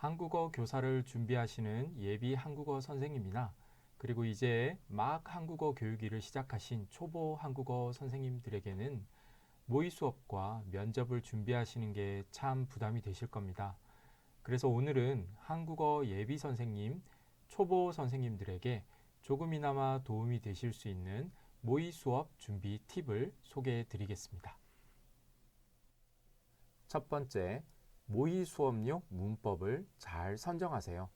한국어 교사를 준비하시는 예비 한국어 선생님이나 그리고 이제 막 한국어 교육일을 시작하신 초보 한국어 선생님들에게는 모의 수업과 면접을 준비하시는 게 참 부담이 되실 겁니다. 그래서 오늘은 한국어 예비 선생님, 초보 선생님들에게 조금이나마 도움이 되실 수 있는 모의 수업 준비 팁을 소개해 드리겠습니다. 첫 번째, 모의 수업용 문법을 잘 선정하세요.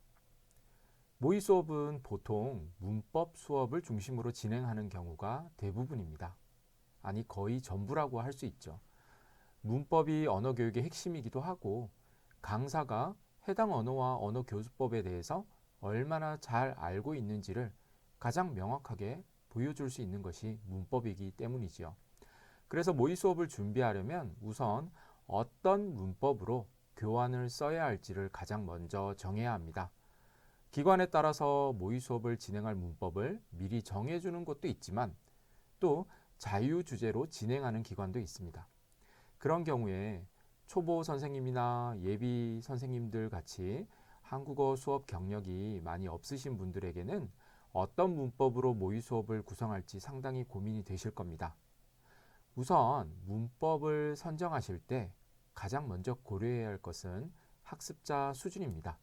모의 수업은 보통 문법 수업을 중심으로 진행하는 경우가 대부분입니다. 아니, 거의 전부라고 할 수 있죠. 문법이 언어 교육의 핵심이기도 하고 강사가 해당 언어와 언어 교수법에 대해서 얼마나 잘 알고 있는지를 가장 명확하게 보여줄 수 있는 것이 문법이기 때문이지요. 그래서 모의 수업을 준비하려면 우선 어떤 문법으로 교환을 써야 할지를 가장 먼저 정해야 합니다. 기관에 따라서 모의 수업을 진행할 문법을 미리 정해주는 곳도 있지만 또 자유주제로 진행하는 기관도 있습니다. 그런 경우에 초보 선생님이나 예비 선생님들 같이 한국어 수업 경력이 많이 없으신 분들에게는 어떤 문법으로 모의 수업을 구성할지 상당히 고민이 되실 겁니다. 우선 문법을 선정하실 때 가장 먼저 고려해야 할 것은 학습자 수준입니다.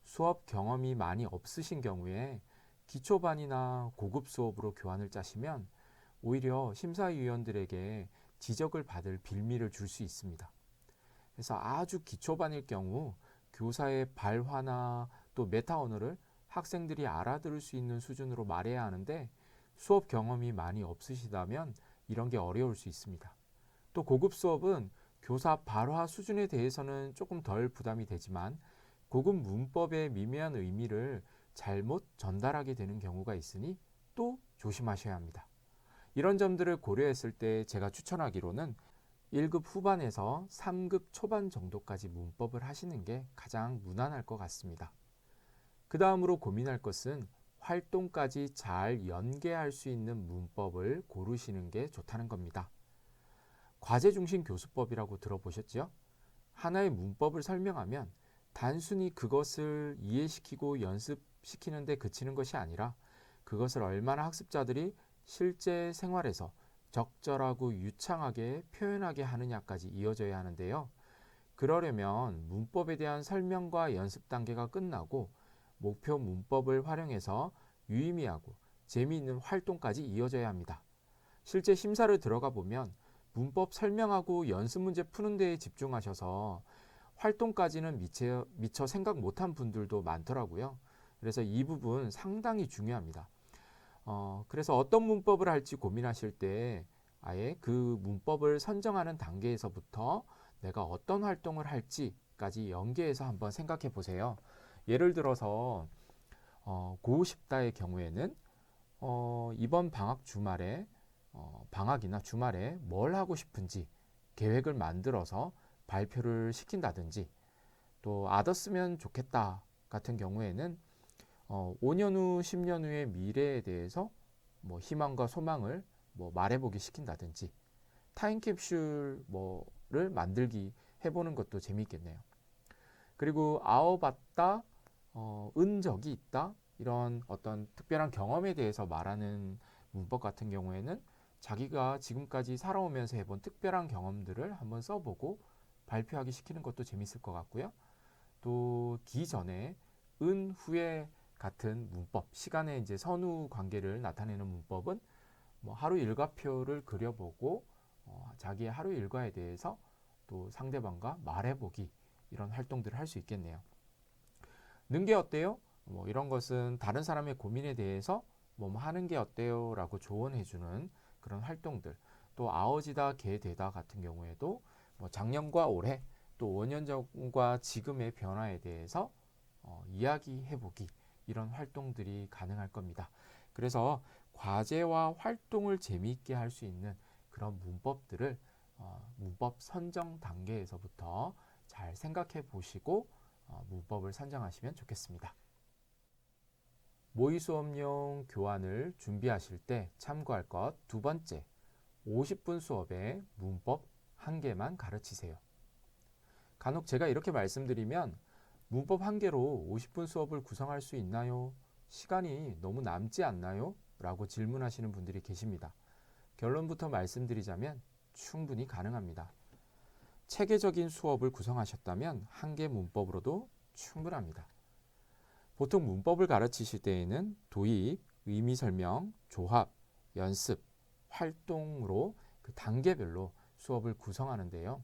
수업 경험이 많이 없으신 경우에 기초반이나 고급 수업으로 교환을 짜시면 오히려 심사위원들에게 지적을 받을 빌미를 줄 수 있습니다. 그래서 아주 기초반일 경우 교사의 발화나 또 메타 언어를 학생들이 알아들을 수 있는 수준으로 말해야 하는데 수업 경험이 많이 없으시다면 이런 게 어려울 수 있습니다. 또 고급 수업은 교사 발화 수준에 대해서는 조금 덜 부담이 되지만 고급 문법의 미묘한 의미를 잘못 전달하게 되는 경우가 있으니 또 조심하셔야 합니다. 이런 점들을 고려했을 때 제가 추천하기로는 1급 후반에서 3급 초반 정도까지 문법을 하시는 게 가장 무난할 것 같습니다. 그 다음으로 고민할 것은 활동까지 잘 연계할 수 있는 문법을 고르시는 게 좋다는 겁니다. 과제 중심 교수법이라고 들어보셨죠? 하나의 문법을 설명하면 단순히 그것을 이해시키고 연습시키는 데 그치는 것이 아니라 그것을 얼마나 학습자들이 실제 생활에서 적절하고 유창하게 표현하게 하느냐까지 이어져야 하는데요. 그러려면 문법에 대한 설명과 연습 단계가 끝나고 목표 문법을 활용해서 유의미하고 재미있는 활동까지 이어져야 합니다. 실제 심사를 들어가 보면 문법 설명하고 연습 문제 푸는 데에 집중하셔서 활동까지는 미처 생각 못한 분들도 많더라고요. 그래서 이 부분 상당히 중요합니다. 그래서 어떤 문법을 할지 고민하실 때 아예 그 문법을 선정하는 단계에서부터 내가 어떤 활동을 할지까지 연계해서 한번 생각해 보세요. 예를 들어서 고10다의 경우에는 이번 방학 주말에 방학이나 주말에 뭘 하고 싶은지 계획을 만들어서 발표를 시킨다든지 또 아더쓰면 좋겠다 같은 경우에는 5년 후, 10년 후의 미래에 대해서 뭐 희망과 소망을 뭐 말해보기 시킨다든지 타임캡슐 뭐를 만들기 해보는 것도 재미있겠네요. 그리고 아어봤다, 은적이 있다 이런 어떤 특별한 경험에 대해서 말하는 문법 같은 경우에는 자기가 지금까지 살아오면서 해본 특별한 경험들을 한번 써보고 발표하기 시키는 것도 재밌을 것 같고요. 또 기전에 은 후에 같은 문법, 시간의 이제 선후 관계를 나타내는 문법은 뭐 하루 일과표를 그려보고 자기의 하루 일과에 대해서 또 상대방과 말해보기 이런 활동들을 할 수 있겠네요. 는 게 어때요? 뭐 이런 것은 다른 사람의 고민에 대해서 뭐 하는 게 어때요? 라고 조언해주는 그런 활동들. 또 아어지다 개되다 같은 경우에도 뭐 작년과 올해 또 5년 전과 지금의 변화에 대해서 이야기해보기 이런 활동들이 가능할 겁니다. 그래서 과제와 활동을 재미있게 할 수 있는 그런 문법들을 문법 선정 단계에서부터 잘 생각해 보시고 문법을 선정하시면 좋겠습니다. 모의 수업용 교환을 준비하실 때 참고할 것 두 번째, 50분 수업에 문법 한 개만 가르치세요. 간혹 제가 이렇게 말씀드리면 문법 한 개로 50분 수업을 구성할 수 있나요? 시간이 너무 남지 않나요? 라고 질문하시는 분들이 계십니다. 결론부터 말씀드리자면 충분히 가능합니다. 체계적인 수업을 구성하셨다면 한 개 문법으로도 충분합니다. 보통 문법을 가르치실 때에는 도입, 의미 설명, 조합, 연습, 활동으로 그 단계별로 수업을 구성하는데요.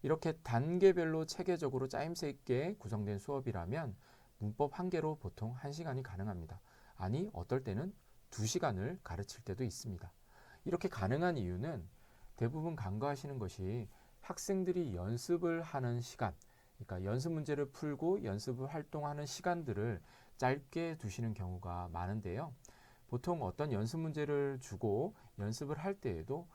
이렇게 단계별로 체계적으로 짜임새 있게 구성된 수업이라면 문법 한 개로 보통 1시간이 가능합니다. 아니, 어떨 때는 2시간을 가르칠 때도 있습니다. 이렇게 가능한 이유는 대부분 간과하시는 것이 학생들이 연습을 하는 시간, 그러니까 연습 문제를 풀고 연습을 활동하는 시간들을 짧게 두시는 경우가 많은데요. 보통 어떤 연습 문제를 주고 연습을 할 때에도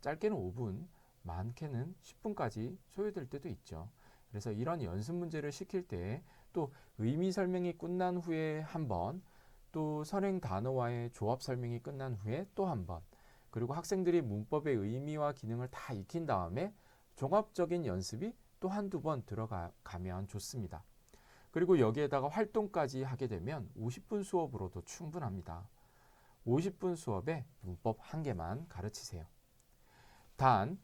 짧게는 5분, 많게는 10분까지 소요될 때도 있죠. 그래서 이런 연습 문제를 시킬 때 또 의미 설명이 끝난 후에 한 번, 또 선행 단어와의 조합 설명이 끝난 후에 또 한 번, 그리고 학생들이 문법의 의미와 기능을 다 익힌 다음에 종합적인 연습이 또 한두 번 들어가면 좋습니다. 그리고 여기에다가 활동까지 하게 되면 50분 수업으로도 충분합니다. 50분 수업에 문법 한 개만 가르치세요. 단,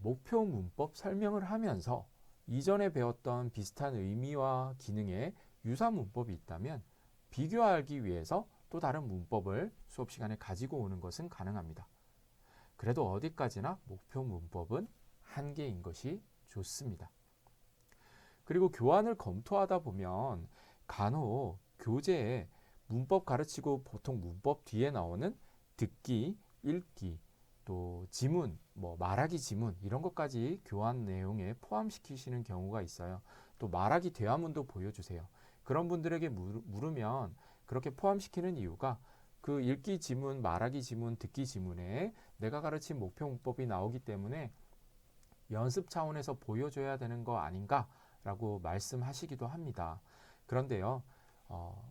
목표 문법 설명을 하면서 이전에 배웠던 비슷한 의미와 기능의 유사 문법이 있다면 비교하기 위해서 또 다른 문법을 수업 시간에 가지고 오는 것은 가능합니다. 그래도 어디까지나 목표 문법은 한 개인 것이 좋습니다. 그리고 교환을 검토하다 보면 간혹 교재에 문법 가르치고 보통 문법 뒤에 나오는 듣기, 읽기, 또 지문, 말하기 지문 이런 것까지 교환 내용에 포함시키시는 경우가 있어요. 또 말하기 대화문도 보여주세요. 그런 분들에게 물으면 그렇게 포함시키는 이유가 그 읽기 지문, 말하기 지문, 듣기 지문에 내가 가르친 목표 문법이 나오기 때문에 연습 차원에서 보여줘야 되는 거 아닌가라고 말씀하시기도 합니다. 그런데요,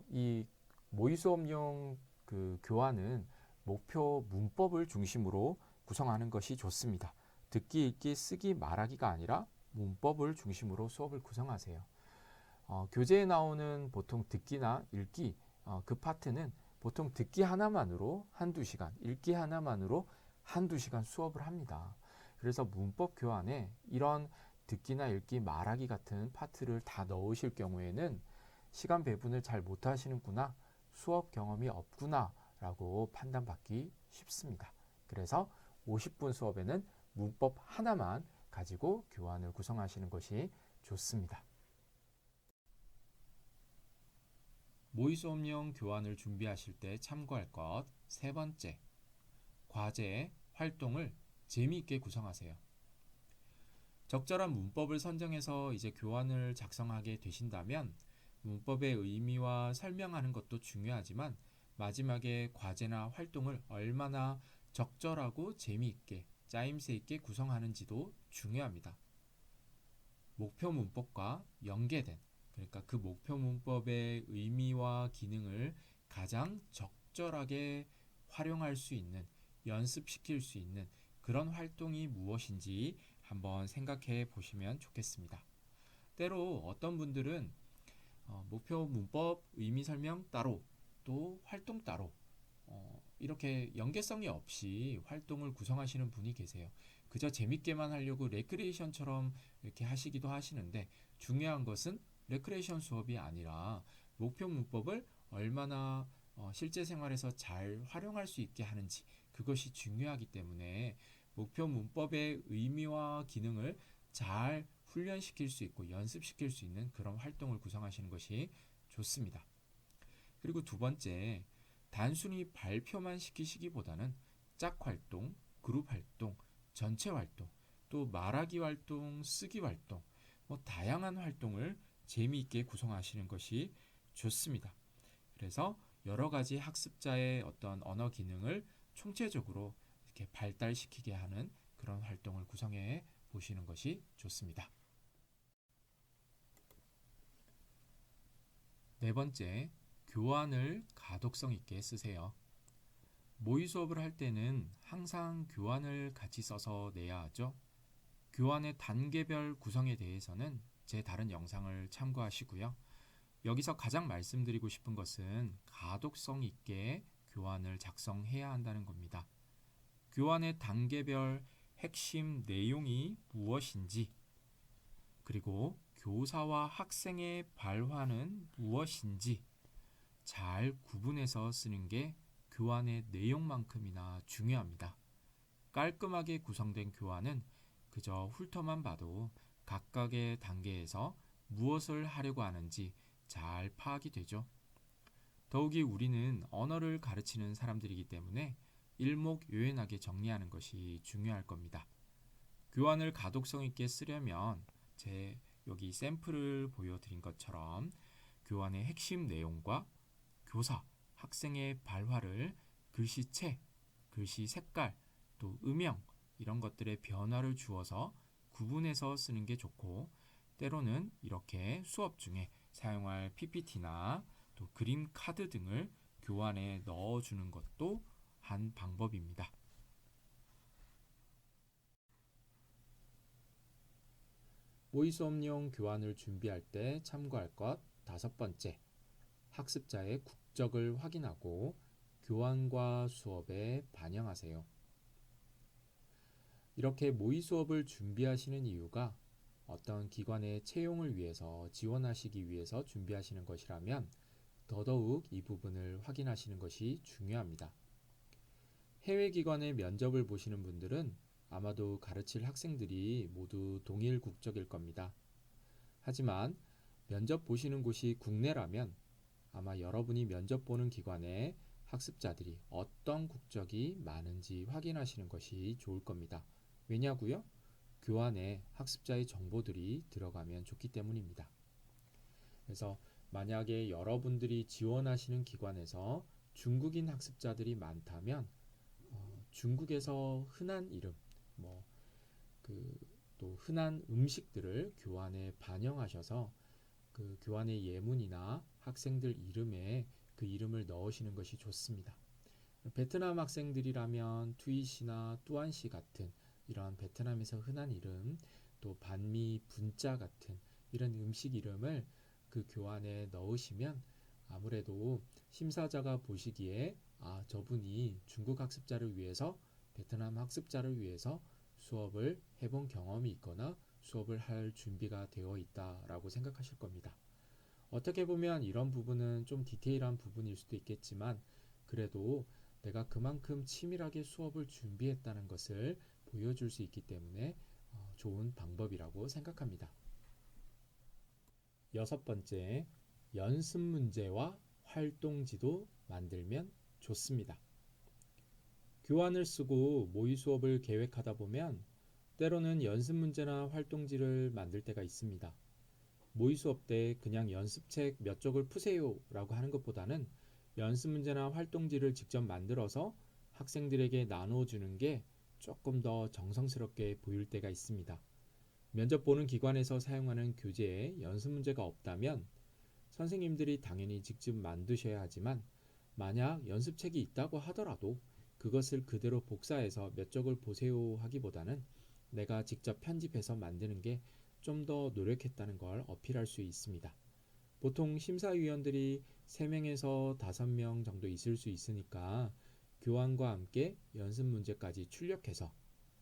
이 모의 수업용 그 교환은 목표 문법을 중심으로 구성하는 것이 좋습니다. 듣기, 읽기, 쓰기, 말하기가 아니라 문법을 중심으로 수업을 구성하세요. 교재에 나오는 보통 듣기나 읽기 그 파트는 보통 듣기 하나만으로 한두 시간, 읽기 하나만으로 한두 시간 수업을 합니다. 그래서 문법 교환에 이런 듣기나 읽기, 말하기 같은 파트를 다 넣으실 경우에는 시간 배분을 잘 못하시는구나, 수업 경험이 없구나 라고 판단받기 쉽습니다. 그래서 50분 수업에는 문법 하나만 가지고 교환을 구성하시는 것이 좋습니다. 모의 수업용 교환을 준비하실 때 참고할 것 세 번째, 과제, 활동을 재미있게 구성하세요. 적절한 문법을 선정해서 이제 교환을 작성하게 되신다면 문법의 의미와 설명하는 것도 중요하지만 마지막에 과제나 활동을 얼마나 적절하고 재미있게 짜임새 있게 구성하는지도 중요합니다. 목표 문법과 연계된, 그러니까 그 목표 문법의 의미와 기능을 가장 적절하게 활용할 수 있는, 연습시킬 수 있는 그런 활동이 무엇인지 한번 생각해 보시면 좋겠습니다. 때로 어떤 분들은 목표 문법, 의미 설명 따로, 또 활동 따로 이렇게 연계성이 없이 활동을 구성하시는 분이 계세요. 그저 재밌게만 하려고 레크레이션처럼 이렇게 하시기도 하시는데 중요한 것은 레크레이션 수업이 아니라 목표 문법을 얼마나 실제 생활에서 잘 활용할 수 있게 하는지, 그것이 중요하기 때문에 목표 문법의 의미와 기능을 잘 훈련시킬 수 있고 연습시킬 수 있는 그런 활동을 구성하시는 것이 좋습니다. 그리고 두 번째, 단순히 발표만 시키시기보다는 짝 활동, 그룹 활동, 전체 활동, 또 말하기 활동, 쓰기 활동, 다양한 활동을 재미있게 구성하시는 것이 좋습니다. 그래서 여러 가지 학습자의 어떤 언어 기능을 총체적으로 이렇게 발달시키게 하는 그런 활동을 구성해 보시는 것이 좋습니다. 네 번째, 교환을 가독성 있게 쓰세요. 모의 수업을 할 때는 항상 교환을 같이 써서 내야 하죠. 교환의 단계별 구성에 대해서는 제 다른 영상을 참고하시고요. 여기서 가장 말씀드리고 싶은 것은 가독성 있게 교환을 작성해야 한다는 겁니다. 교환의 단계별 핵심 내용이 무엇인지, 그리고 교사와 학생의 발화는 무엇인지 잘 구분해서 쓰는 게 교환의 내용만큼이나 중요합니다. 깔끔하게 구성된 교환은 그저 훑어만 봐도 각각의 단계에서 무엇을 하려고 하는지 잘 파악이 되죠. 더욱이 우리는 언어를 가르치는 사람들이기 때문에 일목요연하게 정리하는 것이 중요할 겁니다. 교환을 가독성 있게 쓰려면 제 여기 샘플을 보여드린 것처럼 교환의 핵심 내용과 교사, 학생의 발화를 글씨체, 글씨 색깔, 또 음영 이런 것들의 변화를 주어서 구분해서 쓰는 게 좋고, 때로는 이렇게 수업 중에 사용할 PPT나 또 그림 카드 등을 교환에 넣어주는 것도 한 방법입니다. 모의 수업용 교환을 준비할 때 참고할 것 5번째, 학습자의 국적을 확인하고 교환과 수업에 반영하세요. 이렇게 모의 수업을 준비하시는 이유가 어떤 기관의 채용을 위해서 지원하시기 위해서 준비하시는 것이라면 더더욱 이 부분을 확인하시는 것이 중요합니다. 해외 기관의 면접을 보시는 분들은 아마도 가르칠 학생들이 모두 동일 국적일 겁니다. 하지만 면접 보시는 곳이 국내라면 아마 여러분이 면접 보는 기관에 학습자들이 어떤 국적이 많은지 확인하시는 것이 좋을 겁니다. 왜냐고요? 교환에 학습자의 정보들이 들어가면 좋기 때문입니다. 그래서 만약에 여러분들이 지원하시는 기관에서 중국인 학습자들이 많다면 중국에서 흔한 이름, 또 흔한 음식들을 교환에 반영하셔서 그 교환의 예문이나 학생들 이름에 그 이름을 넣으시는 것이 좋습니다. 베트남 학생들이라면 투이시나 뚜안시 같은 이런 베트남에서 흔한 이름, 또 반미 분짜 같은 이런 음식 이름을 그 교환에 넣으시면 아무래도 심사자가 보시기에 저분이 중국 학습자를 위해서, 베트남 학습자를 위해서 수업을 해본 경험이 있거나 수업을 할 준비가 되어 있다라고 생각하실 겁니다. 어떻게 보면 이런 부분은 좀 디테일한 부분일 수도 있겠지만 그래도 내가 그만큼 치밀하게 수업을 준비했다는 것을 보여줄 수 있기 때문에 좋은 방법이라고 생각합니다. 6번째, 연습 문제와 활동지도 만들면 좋습니다. 교환을 쓰고 모의 수업을 계획하다 보면 때로는 연습 문제나 활동지를 만들 때가 있습니다. 모의 수업 때 그냥 연습책 몇 쪽을 푸세요 라고 하는 것보다는 연습 문제나 활동지를 직접 만들어서 학생들에게 나눠주는 게 조금 더 정성스럽게 보일 때가 있습니다. 면접 보는 기관에서 사용하는 교재에 연습 문제가 없다면 선생님들이 당연히 직접 만드셔야 하지만, 만약 연습책이 있다고 하더라도 그것을 그대로 복사해서 몇 쪽을 보세요 하기보다는 내가 직접 편집해서 만드는 게 좀 더 노력했다는 걸 어필할 수 있습니다. 보통 심사위원들이 3명에서 5명 정도 있을 수 있으니까 교환과 함께 연습 문제까지 출력해서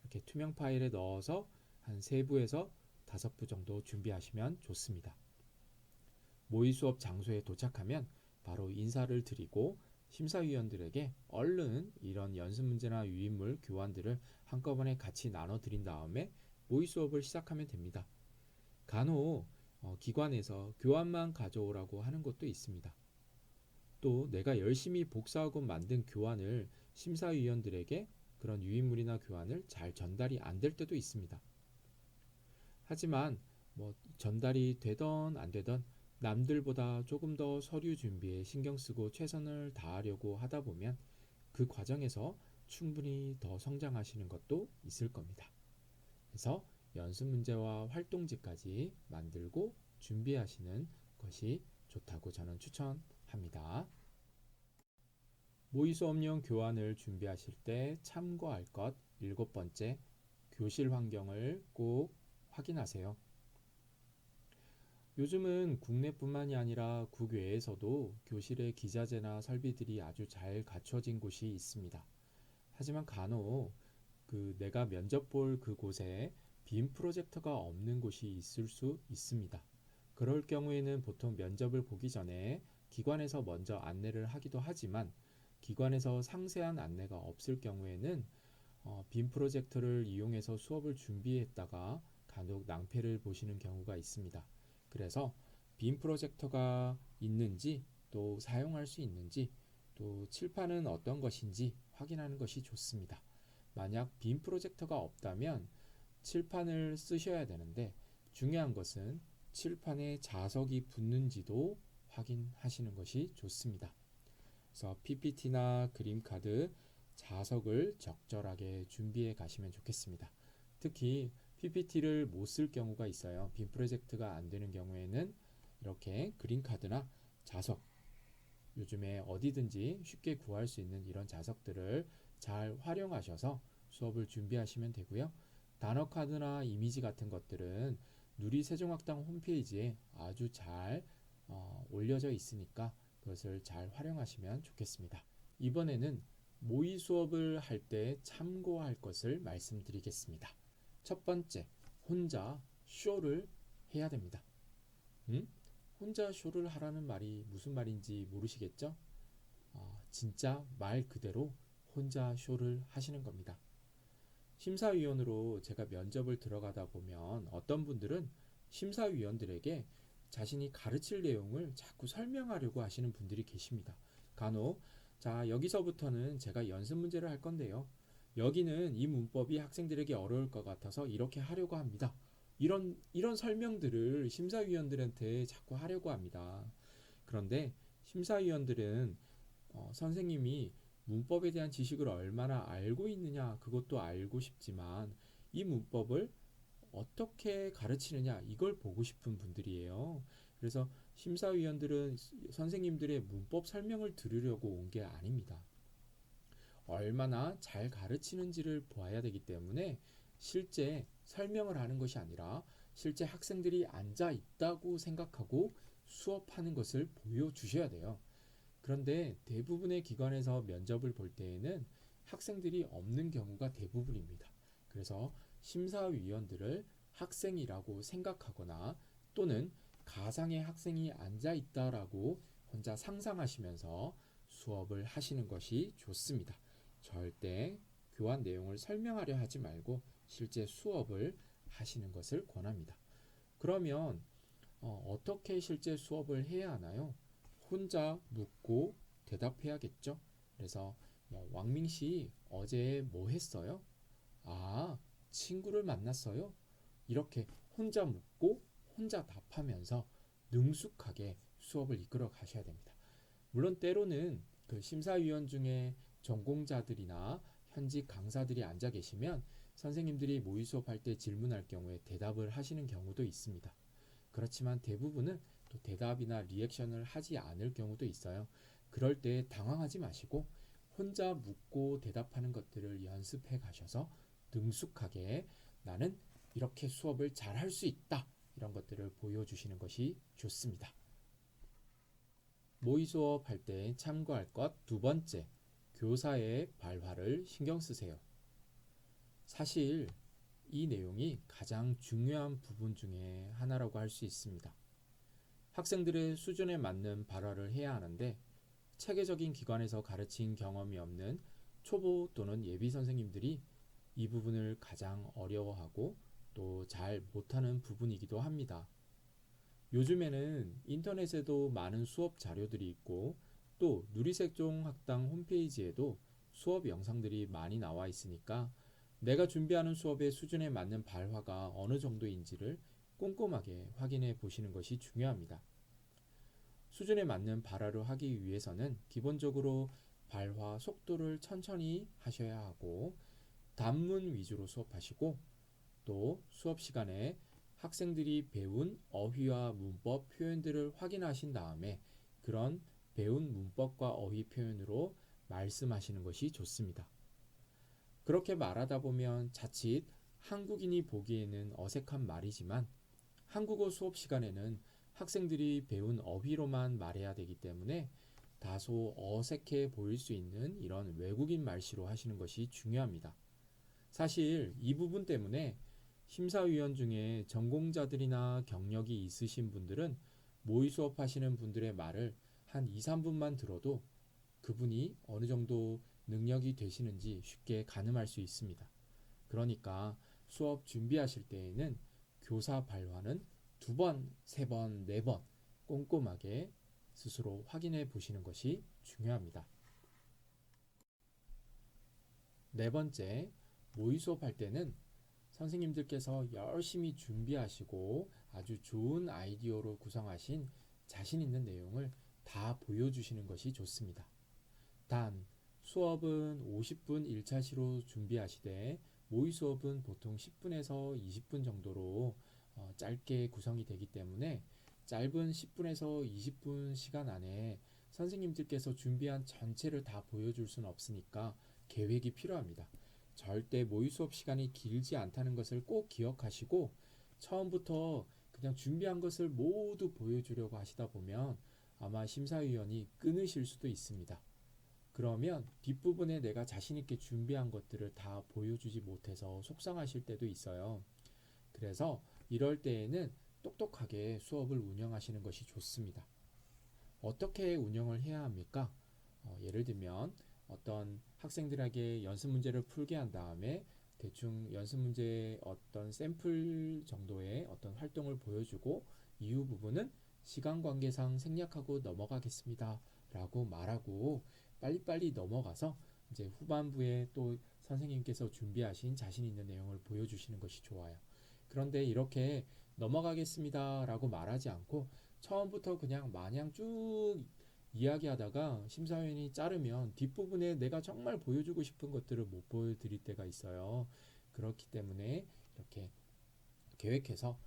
이렇게 투명 파일에 넣어서 한 3부에서 5부 정도 준비하시면 좋습니다. 모의 수업 장소에 도착하면 바로 인사를 드리고 심사위원들에게 얼른 이런 연습 문제나 유인물 교환들을 한꺼번에 같이 나눠 드린 다음에 모의 수업을 시작하면 됩니다. 간혹 기관에서 교환만 가져오라고 하는 곳도 있습니다. 또 내가 열심히 복사하고 만든 교환을 심사위원들에게 그런 유인물이나 교환을 잘 전달이 안 될 때도 있습니다. 하지만 전달이 되던 안 되던 남들보다 조금 더 서류 준비에 신경 쓰고 최선을 다하려고 하다 보면 그 과정에서 충분히 더 성장하시는 것도 있을 겁니다. 그래서 연습 문제와 활동지까지 만들고 준비하시는 것이 좋다고 저는 추천합니다. 모의 수업용 교환을 준비하실 때 참고할 것 7번째, 교실 환경을 꼭 확인하세요. 요즘은 국내뿐만이 아니라 국외에서도 교실에 기자재나 설비들이 아주 잘 갖춰진 곳이 있습니다. 하지만 간혹 내가 면접 볼 그곳에 빔 프로젝터가 없는 곳이 있을 수 있습니다. 그럴 경우에는 보통 면접을 보기 전에 기관에서 먼저 안내를 하기도 하지만 기관에서 상세한 안내가 없을 경우에는 빔 프로젝터를 이용해서 수업을 준비했다가 간혹 낭패를 보시는 경우가 있습니다. 그래서 빔 프로젝터가 있는지 또 사용할 수 있는지 또 칠판은 어떤 것인지 확인하는 것이 좋습니다. 만약 빔 프로젝터가 없다면 칠판을 쓰셔야 되는데 중요한 것은 칠판에 자석이 붙는지도 확인하시는 것이 좋습니다. 그래서 PPT나 그림카드, 자석을 적절하게 준비해 가시면 좋겠습니다. 특히 PPT를 못 쓸 경우가 있어요. 빔 프로젝트가 안 되는 경우에는 이렇게 그림카드나 자석, 요즘에 어디든지 쉽게 구할 수 있는 이런 자석들을 잘 활용하셔서 수업을 준비하시면 되고요. 단어카드나 이미지 같은 것들은 누리세종학당 홈페이지에 아주 잘 올려져 있으니까 그것을 잘 활용하시면 좋겠습니다. 이번에는 모의 수업을 할 때 참고할 것을 말씀드리겠습니다. 첫 번째, 혼자 쇼를 해야 됩니다. 혼자 쇼를 하라는 말이 무슨 말인지 모르시겠죠? 진짜 말 그대로 혼자 쇼를 하시는 겁니다. 심사위원으로 제가 면접을 들어가다 보면 어떤 분들은 심사위원들에게 자신이 가르칠 내용을 자꾸 설명하려고 하시는 분들이 계십니다. 간혹 자, 여기서부터는 제가 연습 문제를 할 건데요. 여기는 이 문법이 학생들에게 어려울 것 같아서 이렇게 하려고 합니다. 이런 설명들을 심사위원들한테 자꾸 하려고 합니다. 그런데 심사위원들은 선생님이 문법에 대한 지식을 얼마나 알고 있느냐 그것도 알고 싶지만 이 문법을 어떻게 가르치느냐 이걸 보고 싶은 분들이에요. 그래서 심사위원들은 선생님들의 문법 설명을 들으려고 온 게 아닙니다. 얼마나 잘 가르치는지를 보아야 되기 때문에 실제 설명을 하는 것이 아니라 실제 학생들이 앉아 있다고 생각하고 수업하는 것을 보여주셔야 돼요. 그런데 대부분의 기관에서 면접을 볼 때에는 학생들이 없는 경우가 대부분입니다. 그래서 심사위원들을 학생이라고 생각하거나 또는 가상의 학생이 앉아 있다라고 혼자 상상하시면서 수업을 하시는 것이 좋습니다. 절대 교환 내용을 설명하려 하지 말고 실제 수업을 하시는 것을 권합니다. 그러면 어떻게 실제 수업을 해야 하나요? 혼자 묻고 대답해야겠죠? 그래서 왕민 씨 어제 뭐 했어요? 아, 친구를 만났어요? 이렇게 혼자 묻고 혼자 답하면서 능숙하게 수업을 이끌어 가셔야 됩니다. 물론 때로는 그 심사위원 중에 전공자들이나 현직 강사들이 앉아 계시면 선생님들이 모의 수업할 때 질문할 경우에 대답을 하시는 경우도 있습니다. 그렇지만 대부분은 또 대답이나 리액션을 하지 않을 경우도 있어요. 그럴 때 당황하지 마시고 혼자 묻고 대답하는 것들을 연습해 가셔서 능숙하게 나는 이렇게 수업을 잘 할 수 있다. 이런 것들을 보여주시는 것이 좋습니다. 모의 수업 할 때 참고할 것 두 번째, 교사의 발화를 신경 쓰세요. 사실 이 내용이 가장 중요한 부분 중에 하나라고 할 수 있습니다. 학생들의 수준에 맞는 발화를 해야 하는데 체계적인 기관에서 가르친 경험이 없는 초보 또는 예비 선생님들이 이 부분을 가장 어려워하고 또 잘 못하는 부분이기도 합니다. 요즘에는 인터넷에도 많은 수업 자료들이 있고 또 누리세종학당 홈페이지에도 수업 영상들이 많이 나와 있으니까 내가 준비하는 수업의 수준에 맞는 발화가 어느 정도인지를 꼼꼼하게 확인해 보시는 것이 중요합니다. 수준에 맞는 발화를 하기 위해서는 기본적으로 발화 속도를 천천히 하셔야 하고 단문 위주로 수업하시고 또 수업 시간에 학생들이 배운 어휘와 문법 표현들을 확인하신 다음에 그런 배운 문법과 어휘 표현으로 말씀하시는 것이 좋습니다. 그렇게 말하다 보면 자칫 한국인이 보기에는 어색한 말이지만 한국어 수업 시간에는 학생들이 배운 어휘로만 말해야 되기 때문에 다소 어색해 보일 수 있는 이런 외국인 말씨로 하시는 것이 중요합니다. 사실 이 부분 때문에 심사위원 중에 전공자들이나 경력이 있으신 분들은 모의 수업하시는 분들의 말을 한 2, 3분만 들어도 그분이 어느 정도 능력이 되시는지 쉽게 가늠할 수 있습니다. 그러니까 수업 준비하실 때에는 교사 발화는 2번, 3번, 4번 꼼꼼하게 스스로 확인해 보시는 것이 중요합니다. 네 번째, 모의 수업할 때는 선생님들께서 열심히 준비하시고 아주 좋은 아이디어로 구성하신 자신 있는 내용을 다 보여주시는 것이 좋습니다. 단, 수업은 50분 1차 시로 준비하시되 모의 수업은 보통 10분에서 20분 정도로 짧게 구성이 되기 때문에 짧은 10분에서 20분 시간 안에 선생님들께서 준비한 전체를 다 보여줄 수는 없으니까 계획이 필요합니다. 절대 모의 수업 시간이 길지 않다는 것을 꼭 기억하시고 처음부터 그냥 준비한 것을 모두 보여주려고 하시다 보면 아마 심사위원이 끊으실 수도 있습니다. 그러면 뒷부분에 내가 자신있게 준비한 것들을 다 보여주지 못해서 속상하실 때도 있어요. 그래서 이럴 때에는 똑똑하게 수업을 운영하시는 것이 좋습니다. 어떻게 운영을 해야 합니까? 예를 들면 어떤 학생들에게 연습 문제를 풀게 한 다음에 대충 연습 문제의 어떤 샘플 정도의 어떤 활동을 보여주고 이후 부분은 시간 관계상 생략하고 넘어가겠습니다 라고 말하고 빨리빨리 넘어가서 이제 후반부에 또 선생님께서 준비하신 자신 있는 내용을 보여주시는 것이 좋아요. 그런데 이렇게 넘어가겠습니다 라고 말하지 않고 처음부터 그냥 마냥 쭉 이야기하다가 심사위원이 자르면 뒷부분에 내가 정말 보여주고 싶은 것들을 못 보여드릴 때가 있어요. 그렇기 때문에 이렇게 계획해서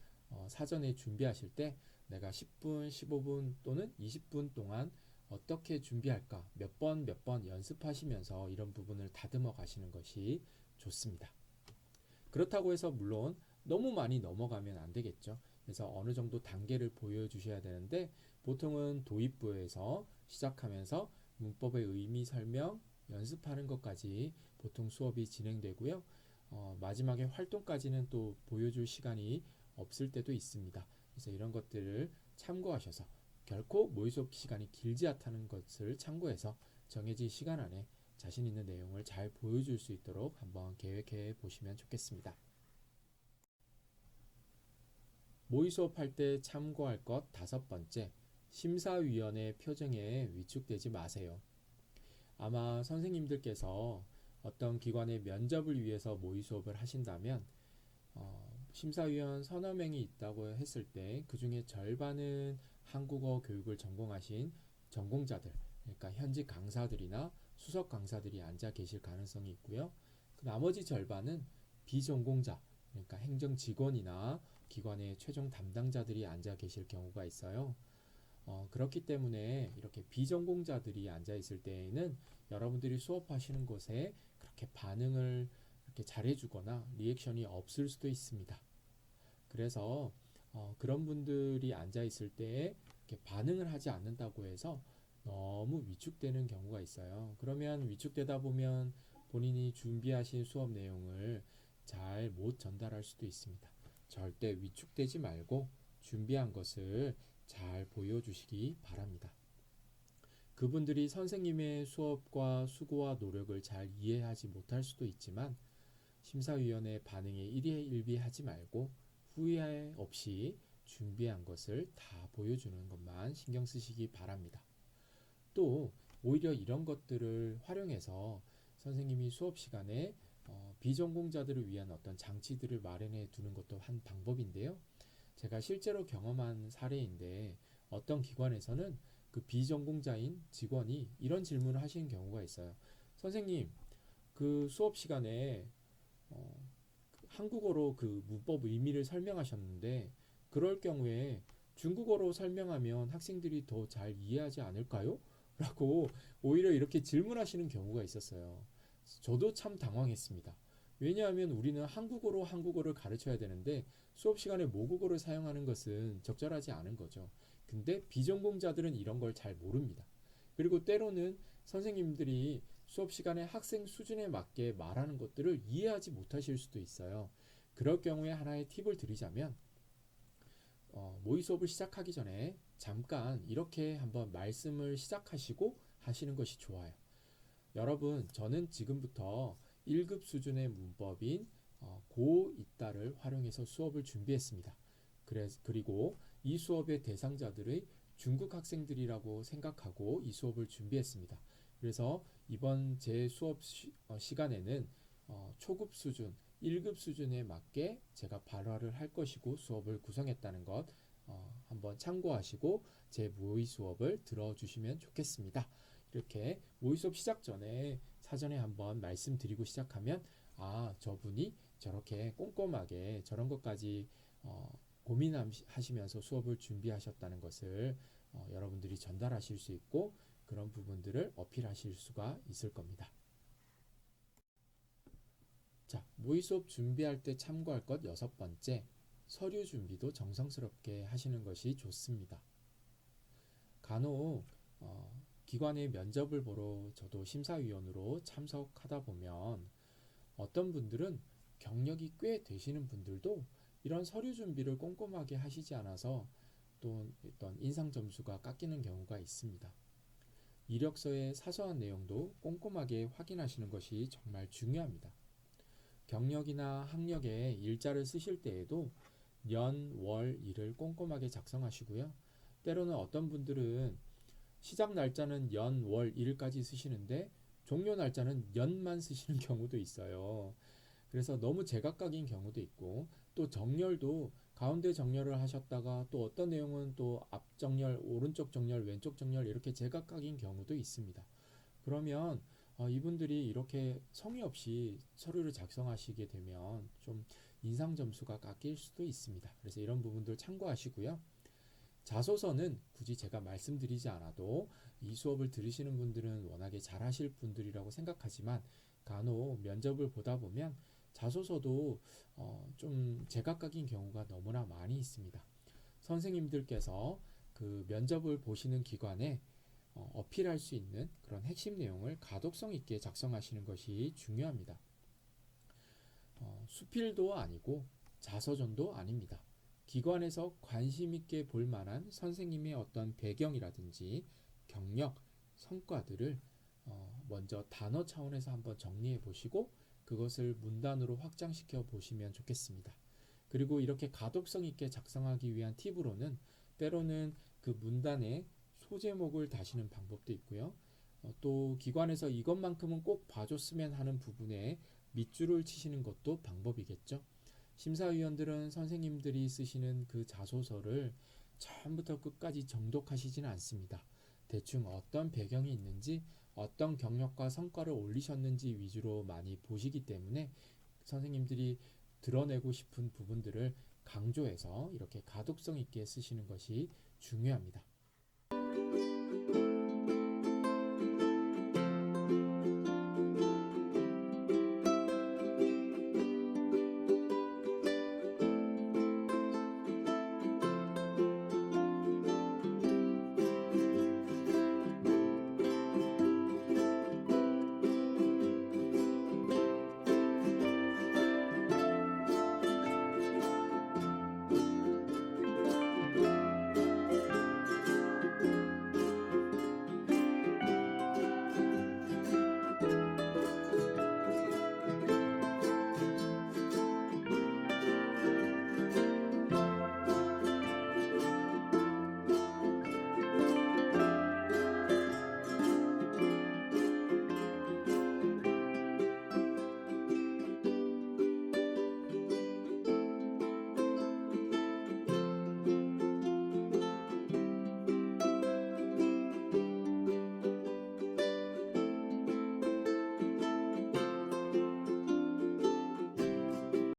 사전에 준비하실 때 내가 10분, 15분 또는 20분 동안 어떻게 준비할까 몇 번 연습하시면서 이런 부분을 다듬어 가시는 것이 좋습니다. 그렇다고 해서 물론 너무 많이 넘어가면 안 되겠죠. 그래서 어느 정도 단계를 보여주셔야 되는데 보통은 도입부에서 시작하면서 문법의 의미 설명, 연습하는 것까지 보통 수업이 진행되고요. 마지막에 활동까지는 또 보여줄 시간이 없을 때도 있습니다. 그래서 이런 것들을 참고하셔서 결코 모의 수업 시간이 길지 않다는 것을 참고해서 정해진 시간 안에 자신 있는 내용을 잘 보여줄 수 있도록 한번 계획해 보시면 좋겠습니다. 모의 수업할 때 참고할 것 5번째, 심사위원의 표정에 위축되지 마세요. 아마 선생님들께서 어떤 기관의 면접을 위해서 모의 수업을 하신다면 심사위원 서너 명이 있다고 했을 때 그 중에 절반은 한국어 교육을 전공하신 전공자들, 그러니까 현직 강사들이나 수석 강사들이 앉아 계실 가능성이 있고요. 그 나머지 절반은 비전공자, 그러니까 행정 직원이나 기관의 최종 담당자들이 앉아 계실 경우가 있어요. 그렇기 때문에 이렇게 비전공자들이 앉아 있을 때에는 여러분들이 수업하시는 곳에 그렇게 반응을 이렇게 잘해주거나 리액션이 없을 수도 있습니다. 그래서 그런 분들이 앉아 있을 때에 이렇게 반응을 하지 않는다고 해서 너무 위축되는 경우가 있어요. 그러면 위축되다 보면 본인이 준비하신 수업 내용을 잘 못 전달할 수도 있습니다. 절대 위축되지 말고 준비한 것을 잘 보여주시기 바랍니다. 그분들이 선생님의 수업과 수고와 노력을 잘 이해하지 못할 수도 있지만 심사위원의 반응에 일희일비하지 말고 후회 없이 준비한 것을 다 보여주는 것만 신경 쓰시기 바랍니다. 또 오히려 이런 것들을 활용해서 선생님이 수업 시간에 비전공자들을 위한 어떤 장치들을 마련해 두는 것도 한 방법인데요. 제가 실제로 경험한 사례인데 어떤 기관에서는 그 비전공자인 직원이 이런 질문을 하시는 경우가 있어요. 선생님, 그 수업 시간에 한국어로 그 문법 의미를 설명하셨는데 그럴 경우에 중국어로 설명하면 학생들이 더 잘 이해하지 않을까요? 라고 오히려 이렇게 질문하시는 경우가 있었어요. 저도 참 당황했습니다. 왜냐하면 우리는 한국어로 한국어를 가르쳐야 되는데 수업 시간에 모국어를 사용하는 것은 적절하지 않은 거죠. 근데 비전공자들은 이런 걸 잘 모릅니다. 그리고 때로는 선생님들이 수업 시간에 학생 수준에 맞게 말하는 것들을 이해하지 못하실 수도 있어요. 그럴 경우에 하나의 팁을 드리자면 모의 수업을 시작하기 전에 잠깐 이렇게 한번 말씀을 시작하시고 하시는 것이 좋아요. 여러분, 저는 지금부터 1급 수준의 문법인 고2따를 활용해서 수업을 준비했습니다. 그리고 이 수업의 대상자들의 중국 학생들이라고 생각하고 이 수업을 준비했습니다. 그래서 이번 제 수업 시간에는 초급 수준, 1급 수준에 맞게 제가 발화를 할 것이고 수업을 구성했다는 것 한번 참고하시고 제 모의 수업을 들어주시면 좋겠습니다. 이렇게 모의 수업 시작 전에 사전에 한번 말씀드리고 시작하면 저분이 저렇게 꼼꼼하게 저런 것까지 고민하시면서 수업을 준비하셨다는 것을 여러분들이 전달하실 수 있고 그런 부분들을 어필하실 수가 있을 겁니다. 자, 모의 수업 준비할 때 참고할 것 6번째, 서류 준비도 정성스럽게 하시는 것이 좋습니다. 간혹 기관의 면접을 보러 저도 심사위원으로 참석하다 보면 어떤 분들은 경력이 꽤 되시는 분들도 이런 서류 준비를 꼼꼼하게 하시지 않아서 또 어떤 인상 점수가 깎이는 경우가 있습니다. 이력서의 사소한 내용도 꼼꼼하게 확인하시는 것이 정말 중요합니다. 경력이나 학력에 일자를 쓰실 때에도 년, 월, 일을 꼼꼼하게 작성하시고요. 때로는 어떤 분들은 시작 날짜는 연, 월, 일까지 쓰시는데 종료 날짜는 년만 쓰시는 경우도 있어요. 그래서 너무 제각각인 경우도 있고 또 정렬도 가운데 정렬을 하셨다가 또 어떤 내용은 또 앞 정렬, 오른쪽 정렬, 왼쪽 정렬 이렇게 제각각인 경우도 있습니다. 그러면 이분들이 이렇게 성의 없이 서류를 작성하시게 되면 좀 인상 점수가 깎일 수도 있습니다. 그래서 이런 부분들 참고하시고요. 자소서는 굳이 제가 말씀드리지 않아도 이 수업을 들으시는 분들은 워낙에 잘하실 분들이라고 생각하지만 간혹 면접을 보다 보면 자소서도 좀 제각각인 경우가 너무나 많이 있습니다. 선생님들께서 그 면접을 보시는 기관에 어필할 수 있는 그런 핵심 내용을 가독성 있게 작성하시는 것이 중요합니다. 수필도 아니고 자서전도 아닙니다. 기관에서 관심 있게 볼 만한 선생님의 어떤 배경이라든지 경력, 성과들을 먼저 단어 차원에서 한번 정리해 보시고 그것을 문단으로 확장시켜 보시면 좋겠습니다. 그리고 이렇게 가독성 있게 작성하기 위한 팁으로는 때로는 그 문단에 소제목을 다시는 방법도 있고요. 또 기관에서 이것만큼은 꼭 봐줬으면 하는 부분에 밑줄을 치시는 것도 방법이겠죠. 심사위원들은 선생님들이 쓰시는 그 자소서를 처음부터 끝까지 정독하시지는 않습니다. 대충 어떤 배경이 있는지, 어떤 경력과 성과를 올리셨는지 위주로 많이 보시기 때문에 선생님들이 드러내고 싶은 부분들을 강조해서 이렇게 가독성 있게 쓰시는 것이 중요합니다.